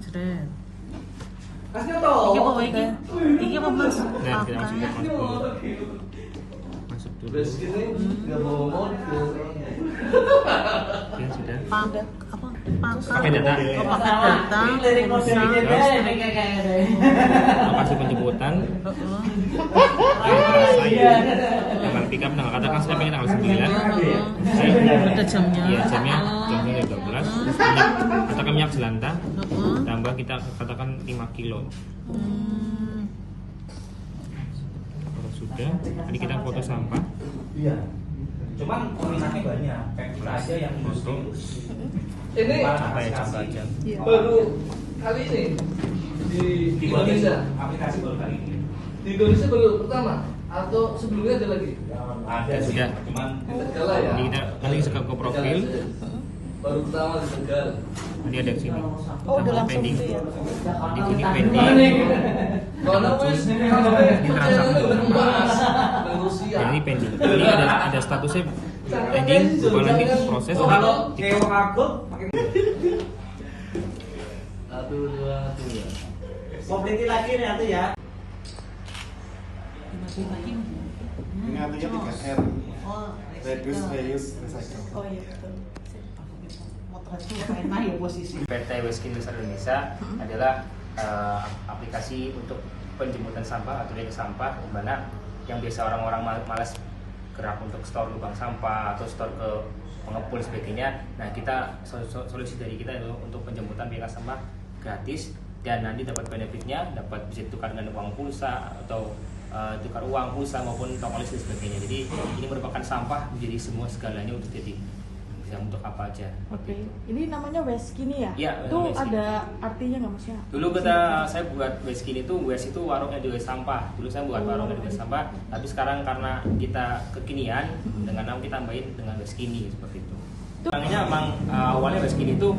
Jret. Iki apa Mas? Nah, kita masuk dulu. Masuk dulu. Ya sudah. Pakai apa? Pakai data. Pakai data. Lokasi penjemputan. Saya tanggal pick up tanggal katakan saya pengen tanggal 9. Ada jamnya. Iya, jamnya 12. Katakan minyak jelantah. Tambah kita katakan 5 kilo. Kalau sudah, ini kita foto sampah. Iya. Cuman peminatnya banyak. Kayak kita aja yang foto. Ini Sampai contoh aja. baru kali ini di Indonesia. Aplikasi baru kali ini. Di Indonesia baru pertama atau sebelumnya ada lagi? Ada Sudah. cuman Di Tegal lah ya. Ini kita nanti ke profil. Baru pertama di Tegal. Ini ada di sini. Oh, udah langsung pending. itu ya. Di sini pending. Kalau wes Ini transaksi. dan Rusia. Jadi ini pending. Ini ada statusnya pending. Berupa nanti proses. Kalau kayak aku pakai 1, 2, 3. mobility lagi nih nanti ya. Ini artinya 3R. Reduce, reuse, recycle. Oh iya betul. PT Weskin Besar Indonesia adalah aplikasi untuk penjemputan sampah atau dari sampah, di mana yang biasa orang-orang malas gerak untuk store lubang sampah atau store ke pengepul sebagainya. Nah, kita solusi dari kita itu untuk penjemputan biaya sampah gratis dan nanti dapat benefitnya, dapat bisa ditukar dengan uang pulsa atau tukar uang pulsa maupun toko listrik sebagainya. Jadi ini merupakan sampah menjadi semua segalanya untuk jadi bisa untuk apa aja. Oke. Ini namanya Weskini ya? Iya, Itu Weskini. ada artinya nggak Mas ya? Dulu saya buat Weskin itu Wes itu warung edukasi sampah. Dulu saya buat warung edukasi sampah, tapi sekarang karena kita kekinian dengan nama kita tambahin dengan Weskini seperti itu. Orangnya emang awalnya Weskini itu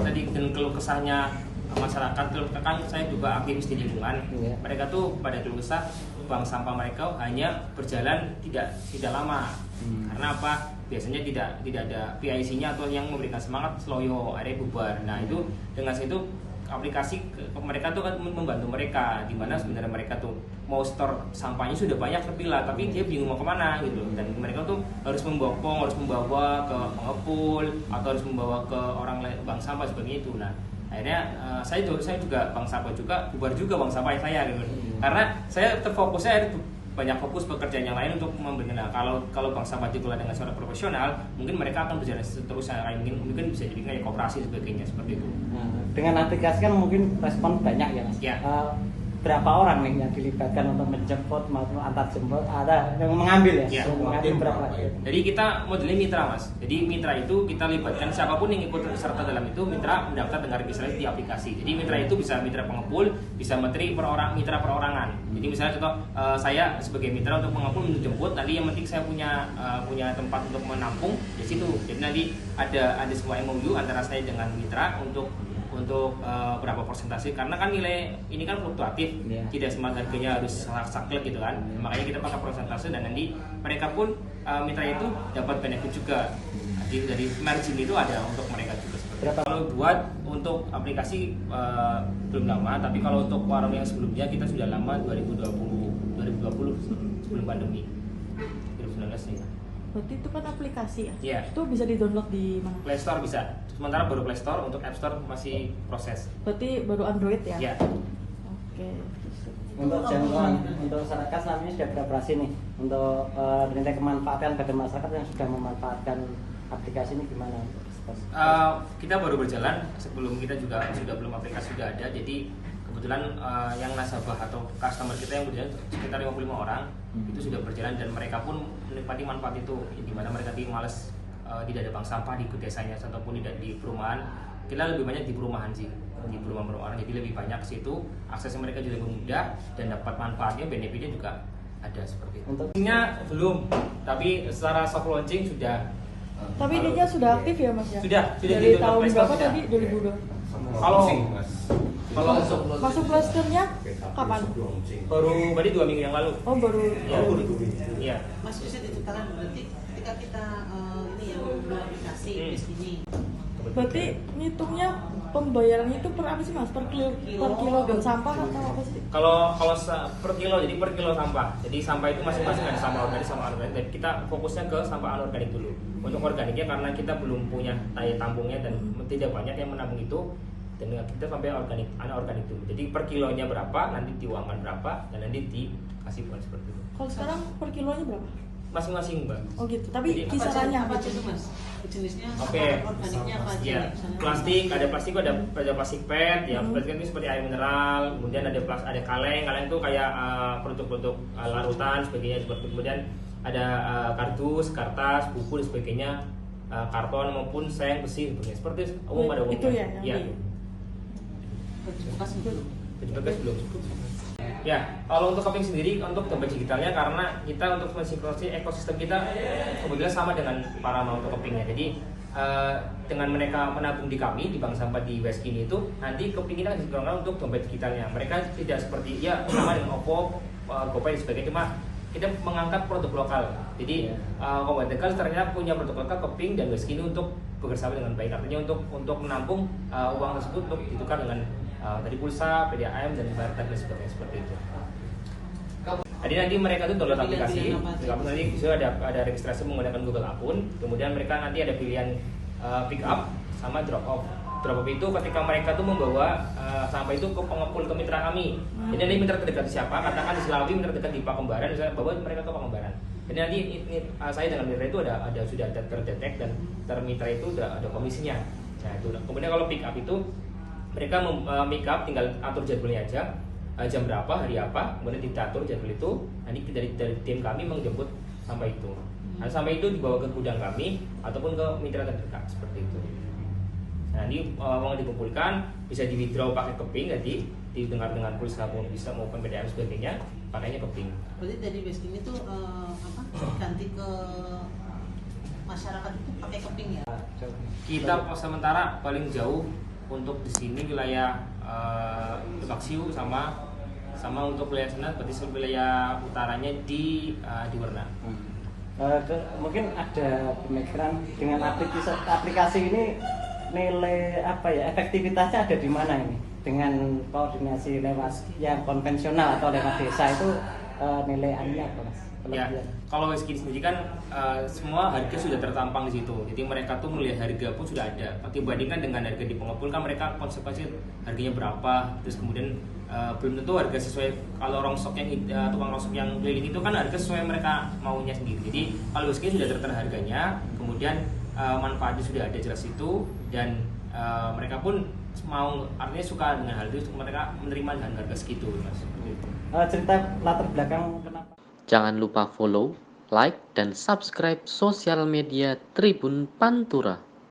tadi dengan keluh kesahnya masyarakat, kan saya juga aktivis di lingkungan. Mereka tuh pada keluh kesah buang sampah mereka hanya berjalan tidak lama. Karena apa? Biasanya tidak ada PIC-nya atau yang memberikan semangat sloyo, akhirnya bubar. Nah, itu dengan situ aplikasi mereka tuh kan membantu mereka, di mana sebenarnya mereka tuh mau store sampahnya sudah banyak terpilah, tapi dia bingung mau kemana gitu. Dan mereka tuh harus membawa ke pengepul atau harus membawa ke orang lain bank sampah seperti itu. Nah, akhirnya saya juga bank sampah juga bubar juga bank sampah saya gitu. Karena saya terfokusnya banyak fokus pekerjaan yang lain untuk memberikan. Nah, kalau bank sampah dikelola dengan secara profesional, mungkin mereka akan berjalan seterusnya, mungkin bisa jadi kayak koperasi sebagainya seperti itu. Dengan aplikasi kan mungkin respon banyak ya Mas. Ya. Berapa orang nih yang dilibatkan untuk menjemput maupun antar jemput, ada yang mengambil ya? Ya. Mengambil berapa? Jadi kita modelnya mitra Mas. Jadi mitra itu kita libatkan siapapun yang ikut serta dalam itu, mitra mendaftar dengan registrasi di aplikasi. Jadi mitra itu bisa mitra pengepul, bisa mitra perorangan. Jadi misalnya contoh saya sebagai mitra untuk pengepul untuk jemput, nanti yang penting saya punya tempat untuk menampung di situ. Jadi nanti ada sebuah MOU antara saya dengan mitra untuk berapa persentase, karena kan nilai ini kan fluktuatif, tidak semua harganya harus saklek gitu kan. Makanya kita pakai persentase dan nanti mereka pun mitra itu dapat benefit juga. Jadi dari margin itu ada untuk mereka juga. Kalau buat untuk aplikasi belum lama, tapi kalau untuk warung yang sebelumnya kita sudah lama 2020 sebelum pandemi 2019 nih. Berarti itu kan aplikasi ya? Iya. Itu bisa di-download di mana? Play Store bisa. Sementara baru Play Store, untuk App Store masih proses. Berarti baru Android ya? Iya. Oke. Untuk jangkauan, untuk masyarakat selama ini sudah beroperasi nih. Untuk nilai kemanfaatan bagi masyarakat yang sudah memanfaatkan aplikasi ini gimana? Kita baru berjalan, sebelum kita juga sudah belum aplikasi sudah ada. Jadi kebetulan yang nasabah atau customer kita yang berjalan sekitar 55 orang itu sudah berjalan dan mereka pun menikmati manfaat itu, di mana mereka males tidak ada bank sampah di desanya ataupun tidak di perumahan. Kita lebih banyak di perumahan sih, di perumahan, jadi lebih banyak ke situ, aksesnya mereka juga lebih mudah dan dapat manfaatnya, benefitnya juga ada seperti itu. Untuknya belum, tapi secara soft launching sudah. Tapi ininya sudah aktif ya Mas ya? Sudah Dari di tahun Play Store berapa sudah. tadi? 2002. Kalau Masuk plasternya kapan? baru berarti 2 minggu yang lalu. Oh baru. Ya, iya. Mas bisa diceritakan berarti ketika kita ini ya aplikasi di sini. Berarti ngitungnya pembayarannya itu per apa sih mas? Per kilogram sampah atau apa sih? Kalau per kilo, jadi per kilo sampah. Jadi sampah itu masing-masing ada sampah organik sama anorganik. Dan kita fokusnya ke sampah anorganik dulu. Untuk organiknya karena kita belum punya daya tampungnya dan tidak banyak yang menabung itu, dan kita sampai anorganik dulu. Jadi per kilonya berapa, nanti diuangkan berapa, dan nanti dikasih bukan seperti itu. Kalau sekarang per kilonya berapa? Masing-masing mbak. Oh gitu. Tapi Jadi, kisarannya apa aja tuh mas? Jenisnya Oke. organiknya apa aja? Ya, plastik, ada plastik PET, ya plastik itu seperti air mineral, kemudian ada kaleng itu kayak produk-produk larutan sebagainya, seperti kemudian ada kardus, kertas, buku dan sebagainya, karton maupun seng, besi sebagainya. Seperti umum pada umumnya. Itu ya, yang Baju bekas belum? Baju bekas belum. Ya, kalau untuk Koping sendiri, untuk dompet digitalnya karena kita untuk mensinkronasi ekosistem kita kebetulan sama dengan para untuk Kopingnya. Jadi dengan mereka menabung di kami di bank sampah di Weskini itu, nanti Koping kita akan disinkronkan untuk dompet digitalnya. Mereka tidak seperti sama dengan Oppo, GoPay dan sebagainya, cuma kita mengangkat produk lokal. Jadi Kombat Tegal ternyata punya produk lokal Koping dan Weskini untuk bekerjasama dengan baik. Artinya untuk menampung uang tersebut untuk ditukar dengan tadi pulsa, PDAM dan barter dan sebagainya seperti itu. Jadi nanti mereka itu download aplikasi, nanti bisa ada registrasi menggunakan Google akun, kemudian mereka nanti ada pilihan pick up sama drop off. Drop off itu ketika mereka tuh membawa sampah itu ke pengepul ke mitra kami. Jadi nanti mitra terdekat siapa? Katakan di Selawi, mitra terdekat di Pakembaran, misalnya bawa mereka ke Pakembaran. Jadi nanti saya dengan mitra itu sudah terdetek dan mitra itu ada komisinya. Nah itu. Kemudian kalau pick up itu mereka make up tinggal atur jadwalnya aja, jam berapa, hari apa, kemudian diatur jadwal itu. Nanti dari tim kami menjemput sampah itu. Nah, sampah itu dibawa ke gudang kami ataupun ke mitra terdekat seperti itu. Nah, ini uang dikumpulkan, bisa di withdraw pakai Koping, jadi didengar dengan pulsa bisa maupun PDAM sebagainya, pakainya Koping. Berarti dari Weskini itu ganti ke masyarakat itu pakai Koping ya? Kita sementara paling jauh untuk di sini wilayah Lebak Siu sama untuk wilayah sana, berarti wilayah utaranya di Warna. Mungkin ada pemikiran dengan aplikasi ini nilai efektivitasnya ada di mana ini dengan koordinasi lewat yang konvensional atau lewat desa itu nilai apa mas? Ya, kalau Weskini sendiri kan semua harga sudah tertampang di situ. Jadi mereka tuh melihat harga pun sudah ada. Dibandingkan dengan harga di pengepul kan mereka konsekuensi harganya berapa. Terus kemudian belum tentu harga sesuai. Kalau rongsok yang tukang rongsok yang keliling itu kan harga sesuai mereka maunya sendiri. Jadi kalau Weskini sudah tertera harganya, kemudian manfaatnya sudah ada jelas itu, dan mereka pun mau artinya suka dengan hal itu, mereka menerima dengan harga segitu, mas. Cerita latar belakang kenapa? Jangan lupa follow, like, dan subscribe sosial media Tribun Pantura.